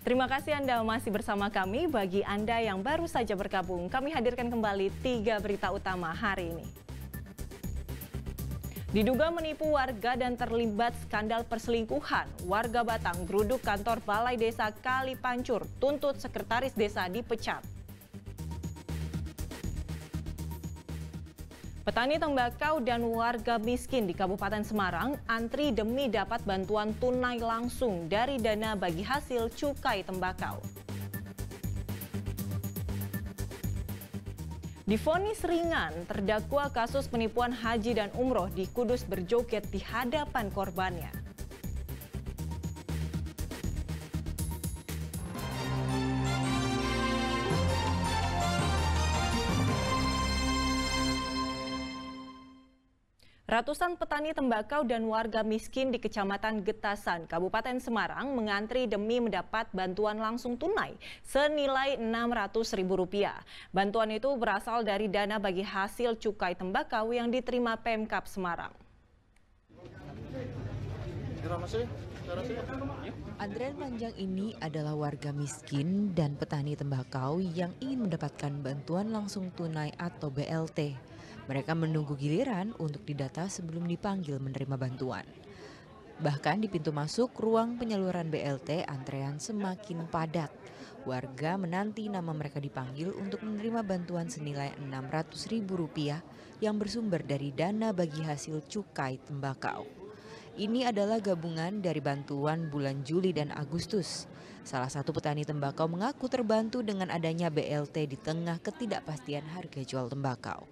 Terima kasih Anda masih bersama kami. Bagi Anda yang baru saja bergabung, kami hadirkan kembali 3 berita utama hari ini. Diduga menipu warga dan terlibat skandal perselingkuhan, warga Batang geruduk kantor Balai Desa Kalipancur, tuntut sekretaris desa dipecat. Petani tembakau dan warga miskin di Kabupaten Semarang antri demi dapat bantuan tunai langsung dari dana bagi hasil cukai tembakau. Divonis ringan, terdakwa kasus penipuan haji dan umroh di Kudus berjoget di hadapan korbannya. Ratusan petani tembakau dan warga miskin di Kecamatan Getasan, Kabupaten Semarang mengantri demi mendapat bantuan langsung tunai senilai Rp600.000. Bantuan itu berasal dari dana bagi hasil cukai tembakau yang diterima Pemkab Semarang. Antrean panjang ini adalah warga miskin dan petani tembakau yang ingin mendapatkan bantuan langsung tunai atau BLT. Mereka menunggu giliran untuk didata sebelum dipanggil menerima bantuan. Bahkan di pintu masuk ruang penyaluran BLT, antrean semakin padat. Warga menanti nama mereka dipanggil untuk menerima bantuan senilai Rp600.000 yang bersumber dari dana bagi hasil cukai tembakau. Ini adalah gabungan dari bantuan bulan Juli dan Agustus. Salah satu petani tembakau mengaku terbantu dengan adanya BLT di tengah ketidakpastian harga jual tembakau.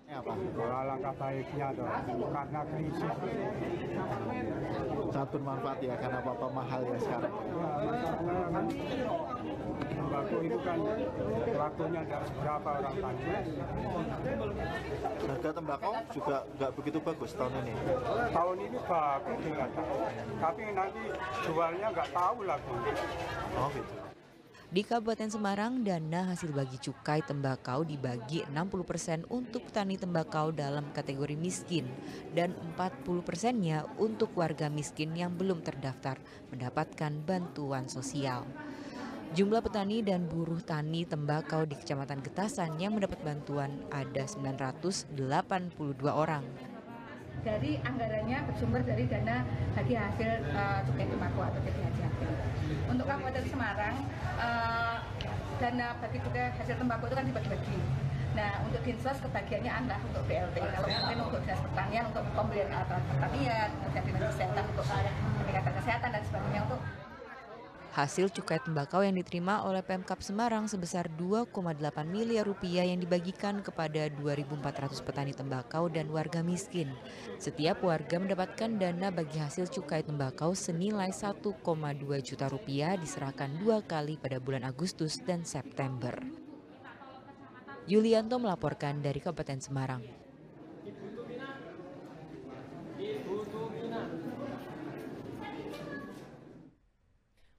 Langkah baiknya karena krisis sangat bermanfaat ya, karena apa-apa mahal ya sekarang. Kan tembakau itu kan waktunya tidak seberapa orang tani. Harga tembakau juga nggak begitu bagus tahun ini. Tahun ini bagus dikatakan, tapi nanti jualnya nggak tahu lagi. Oh gitu. Di Kabupaten Semarang, dana hasil bagi cukai tembakau dibagi 60% untuk petani tembakau dalam kategori miskin dan 40%-nya untuk warga miskin yang belum terdaftar mendapatkan bantuan sosial. Jumlah petani dan buruh tani tembakau di Kecamatan Getasan yang mendapat bantuan ada 982 orang. Dari anggarannya bersumber dari dana bagi hasil cukai tembakau atau bagi hasil. Untuk Kabupaten Semarang, dana bagi cukai hasil tembakau itu kan dibagi-bagi. Nah, untuk Dinsos kebagiannya adalah untuk BLT. Kalau mungkin untuk Dinas Pertanian, untuk pembelian alat pertanian, dan Dinas Kesehatan untuk peningkatan kesehatan dan sebagainya untuk Hasil cukai tembakau yang diterima oleh Pemkab Semarang sebesar Rp2,8 miliar yang dibagikan kepada 2.400 petani tembakau dan warga miskin. Setiap warga mendapatkan dana bagi hasil cukai tembakau senilai Rp1,2 juta diserahkan 2 kali pada bulan Agustus dan September. Yulianto melaporkan dari Kabupaten Semarang.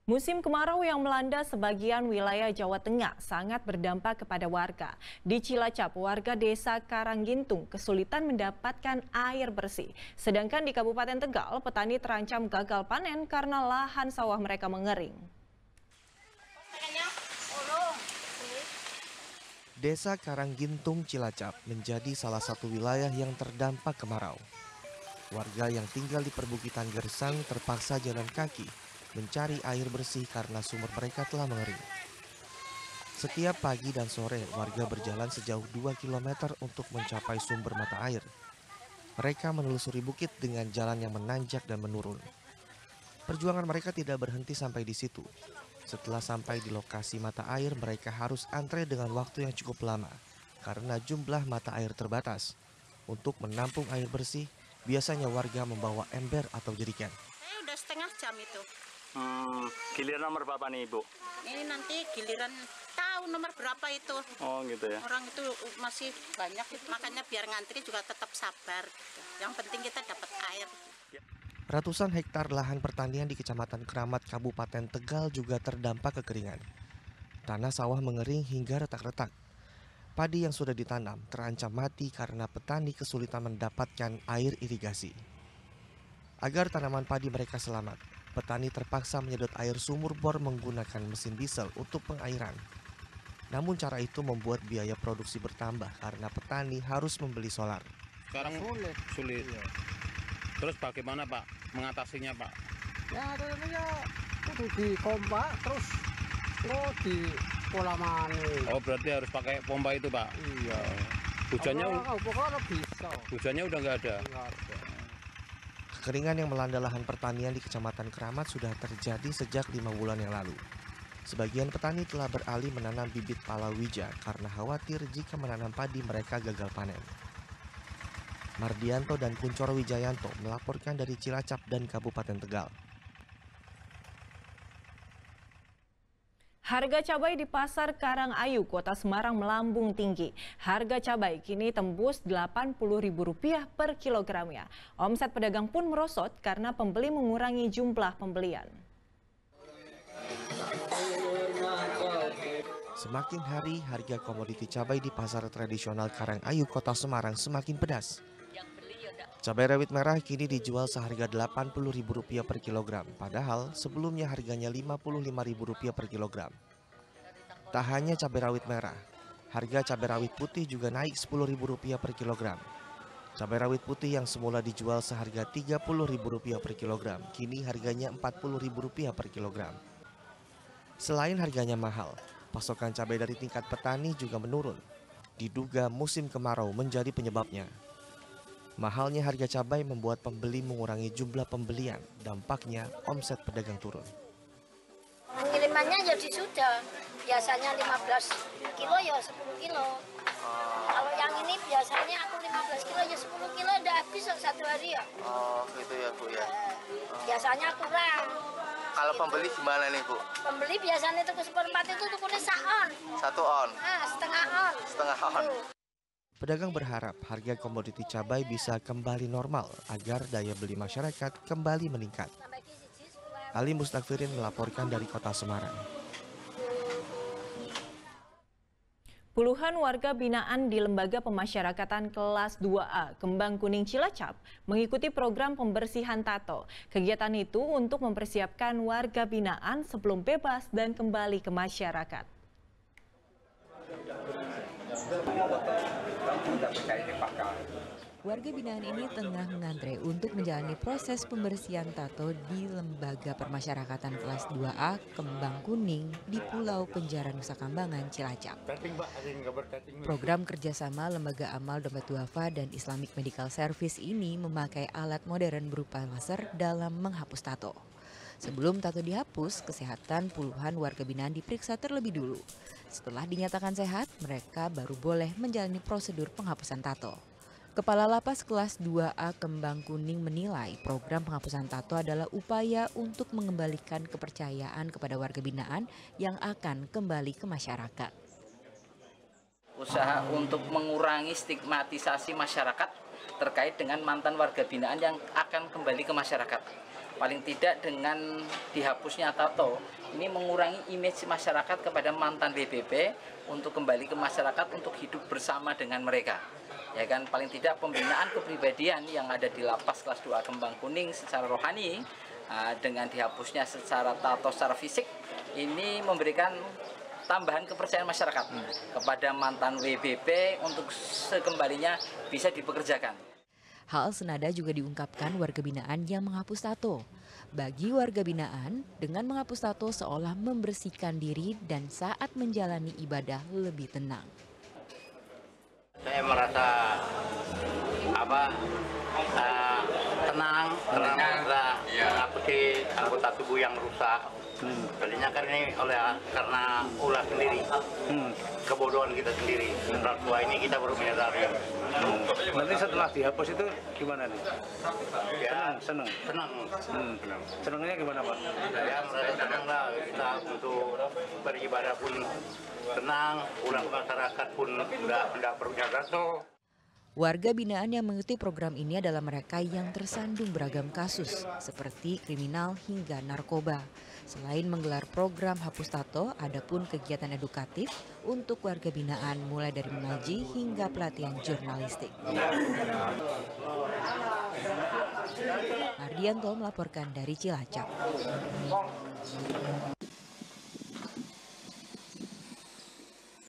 Musim kemarau yang melanda sebagian wilayah Jawa Tengah sangat berdampak kepada warga. Di Cilacap, warga desa Karanggintung kesulitan mendapatkan air bersih. Sedangkan di Kabupaten Tegal, petani terancam gagal panen karena lahan sawah mereka mengering. Desa Karanggintung, Cilacap menjadi salah satu wilayah yang terdampak kemarau. Warga yang tinggal di perbukitan Gersang terpaksa jalan kaki mencari air bersih karena sumur mereka telah mengering. Setiap pagi dan sore, warga berjalan sejauh 2 km untuk mencapai sumber mata air. Mereka menelusuri bukit dengan jalan yang menanjak dan menurun. Perjuangan mereka tidak berhenti sampai di situ. Setelah sampai di lokasi mata air, mereka harus antre dengan waktu yang cukup lama karena jumlah mata air terbatas. Untuk menampung air bersih, biasanya warga membawa ember atau jerigen. Udah setengah jam itu. Giliran nomor berapa nih Ibu? Ini nanti giliran tahu nomor berapa itu. Oh gitu ya. Orang itu masih banyak itu. Makanya biar ngantri juga tetap sabar gitu. Yang penting kita dapat air. Ratusan hektar lahan pertanian di Kecamatan Keramat, Kabupaten Tegal juga terdampak kekeringan. Tanah sawah mengering hingga retak-retak. Padi yang sudah ditanam terancam mati karena petani kesulitan mendapatkan air irigasi. Agar tanaman padi mereka selamat, petani terpaksa menyedot air sumur bor menggunakan mesin diesel untuk pengairan. Namun cara itu membuat biaya produksi bertambah karena petani harus membeli solar. Sekarang sulit. Iya. Terus bagaimana Pak mengatasinya Pak? Ya tentunya itu di pompa terus di pola mani. Oh berarti harus pakai pompa itu Pak? Iya. Hujannya udah nggak ada? Kekeringan yang melanda lahan pertanian di Kecamatan Keramat sudah terjadi sejak 5 bulan yang lalu. Sebagian petani telah beralih menanam bibit palawija karena khawatir jika menanam padi mereka gagal panen. Mardianto dan Kuncoro Wijayanto melaporkan dari Cilacap dan Kabupaten Tegal. Harga cabai di Pasar Karangayu, Kota Semarang melambung tinggi. Harga cabai kini tembus Rp80.000 per kilogramnya. Omset pedagang pun merosot karena pembeli mengurangi jumlah pembelian. Semakin hari, harga komoditi cabai di pasar tradisional Karangayu, Kota Semarang semakin pedas. Cabai rawit merah kini dijual seharga Rp80.000 per kilogram, padahal sebelumnya harganya Rp55.000 per kilogram. Tak hanya cabai rawit merah, harga cabai rawit putih juga naik Rp10.000 per kilogram. Cabai rawit putih yang semula dijual seharga Rp30.000 per kilogram, kini harganya Rp40.000 per kilogram. Selain harganya mahal, pasokan cabai dari tingkat petani juga menurun. Diduga musim kemarau menjadi penyebabnya. Mahalnya harga cabai membuat pembeli mengurangi jumlah pembelian, dampaknya omset pedagang turun. Pengirimannya jadi sudah, biasanya 15 kilo ya 10 kilo. Kalau yang ini biasanya aku 15 kilo ya 10 kilo udah habis satu hari ya. Oh gitu ya Bu ya. Biasanya kurang. Kalau pembeli gimana nih Bu? Pembeli biasanya tuku seperempat itu tukunya sak-on. 1 on? Setengah on. Setengah on. Pedagang berharap harga komoditi cabai bisa kembali normal agar daya beli masyarakat kembali meningkat. Ali Mustakfirin melaporkan dari Kota Semarang. Puluhan warga binaan di Lembaga Pemasyarakatan Kelas 2A Kembang Kuning Cilacap mengikuti program pembersihan tato. Kegiatan itu untuk mempersiapkan warga binaan sebelum bebas dan kembali ke masyarakat. Warga binaan ini tengah mengantre untuk menjalani proses pembersihan tato di Lembaga Permasyarakatan Kelas 2A Kembang Kuning di Pulau Penjara Nusa Kambangan, Cilacap. Program kerjasama Lembaga Amal Dompet Duafa dan Islamic Medical Service ini memakai alat modern berupa laser dalam menghapus tato. Sebelum tato dihapus, kesehatan puluhan warga binaan diperiksa terlebih dulu. Setelah dinyatakan sehat, mereka baru boleh menjalani prosedur penghapusan tato. Kepala Lapas Kelas 2A Kembang Kuning menilai program penghapusan tato adalah upaya untuk mengembalikan kepercayaan kepada warga binaan yang akan kembali ke masyarakat. Usaha untuk mengurangi stigmatisasi masyarakat terkait dengan mantan warga binaan yang akan kembali ke masyarakat. Paling tidak dengan dihapusnya tato, ini mengurangi image masyarakat kepada mantan WBB untuk kembali ke masyarakat untuk hidup bersama dengan mereka. Ya kan, paling tidak pembinaan kepribadian yang ada di Lapas Kelas 2A Kembang Kuning secara rohani dengan dihapusnya secara tato secara fisik ini memberikan tambahan kepercayaan masyarakat kepada mantan WBB untuk sekembalinya bisa dipekerjakan. Hal senada juga diungkapkan warga binaan yang menghapus tato. Bagi warga binaan, dengan menghapus tato seolah membersihkan diri dan saat menjalani ibadah lebih tenang. Saya merasa tenang mengikuti anggota tubuh yang rusak. Tadinya kan ini karena ulah sendiri, kebodohan kita sendiri. Orang tua ini kita baru menyadari. Nanti setelah dihapus itu gimana nih? Ya senang. Senangnya gimana Pak? Ya merasa senang lah, kita untuk beribadah pun tenang, pulang ke masyarakat pun tidak perlu tato. Warga binaan yang mengikuti program ini adalah mereka yang tersandung beragam kasus, seperti kriminal hingga narkoba. Selain menggelar program hapus tato, ada pun kegiatan edukatif untuk warga binaan mulai dari mengaji hingga pelatihan jurnalistik. Ardianto melaporkan dari Cilacap.